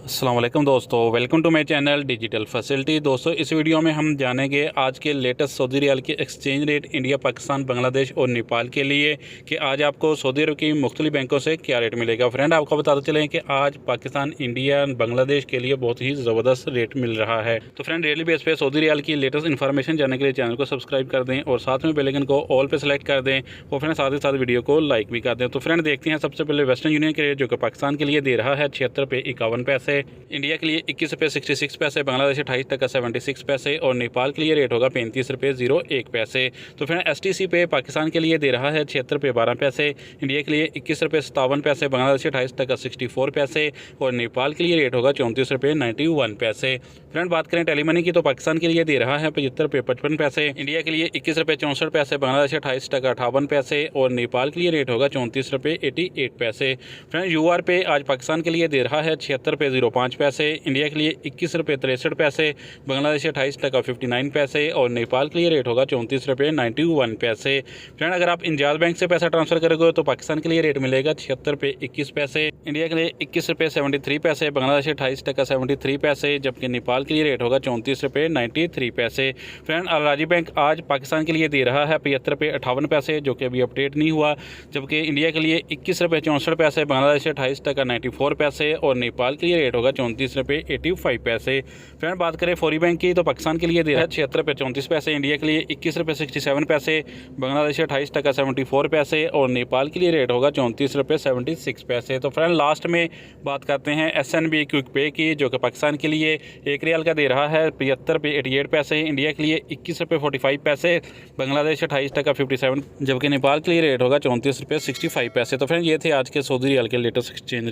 अस्सलाम वालेकुम दोस्तों, welcome to my channel digital facility. दोस्तों, इस वीडियो में हम जानेंगे आज के लेटेस्ट सऊदी रियाल के exchange rate India, Pakistan, Bangladesh और नेपाल के लिए कि आज आपको सऊदी अरब की मुख्तलिफ बैंकों से क्या रेट मिलेगा। फ्रेंड, आपको बताते चलें कि आज पाकिस्तान, इंडिया, बांग्लादेश के लिए बहुत ही ज़बरदस्त रेट मिल रहा है। तो फ्रेंड, डेली बेस पे सऊदी रियाल की लेटेस्ट इन्फॉर्मेशन जानने के लिए चैनल को सब्सक्राइब कर दें और साथ में बेल आइकन को ऑल पे सेलेक्ट कर दें और फ्रेंड साथ ही साथ वीडियो को लाइक भी कर दें। तो फ्रेंड, देखते हैं सबसे पहले वेस्टर्न यूनियन के रेट, जो कि पाकिस्तान के लिए दे रहा है 76 रुपये 51 पैसे, इंडिया के लिए 21 रुपये 66 पैसे, बांग्लादेश 28 टका 76 पैसे और नेपाल के लिए रेट होगा 35 रुपये 01 पैसे। तो फ्रेंड, STC पे पाकिस्तान के लिए दे रहा है 76 रुपये 12 पैसे, इंडिया के लिए 21 रुपये 57 पैसे, बांग्लादेश 28 टका 64 पैसे और नेपाल के लिए रेट होगा 34 रुपये 91 पैसे। फ्रेंड, बात करें टेलीमनी की तो पाकिस्तान के लिए दे रहा है 75 रुपये 55 पैसे, इंडिया के लिए 21 रुपये 64 पैसे, बांग्लादेश 28 टका 58 पैसे और नेपाल के लिए रेट होगा 34 रुपये 88 पैसे। फ्रेंड, UR पे आज पाकिस्तान के लिए दे रहा है 76 रुपये 05 पैसे, इंडिया के लिए 21 रुपये 63 पैसे, बांग्लादेश 28 टका 59 पैसे और नेपाल के लिए रेट होगा 34 रुपये 91 पैसे। फ्रेंड, अगर आप इंजाज बैंक से पैसा ट्रांसफर करोगे तो पाकिस्तान के लिए रेट मिलेगा 76 रुपये 21 पैसे, इंडिया के लिए 21 रुपये 73 पैसे, बांग्लादेश 28 टका 73 पैसे, जबकि नेपाल के लिए रेट होगा 34 रुपये 93 पैसे। फ्रेंड, अल राजी बैंक आज पाकिस्तान के लिए दे रहा है 75 रुपये 58 पैसे, जो कि अभी अपडेट नहीं हुआ, जबकि इंडिया के लिए 21 रुपये 64 पैसे, बांग्लादेश 28 टका 94 पैसे और नेपाल के लिए रेट होगा 34 रुपये 85 पैसे। फ्रेंड, बात करें फौरी बैंक की तो पाकिस्तान के लिए दे रहा है 76 रुपये 34 पैसे, इंडिया के लिए 21 रुपये 67 पैसे, बांग्लादेश 28 टका 74 पैसे और नेपाल के लिए रेट होगा 34 रुपये 76 पैसे। तो फ्रेंड, लास्ट में बात करते हैं SNB क्विक पे की, जो कि पाकिस्तान के लिए 1 रियाल का दे रहा है 75 रुपये 88 पैसे, इंडिया के लिए 21 रुपये 45 पैसे, बांग्लादेश 28 टका 57, जबकि नेपाल के लिए रेट होगा 34 रुपये 65 पैसे। तो फ्रेंड, ये थे आज के सऊदी रियाल के लेटेस्ट एक्सचेंज रेट।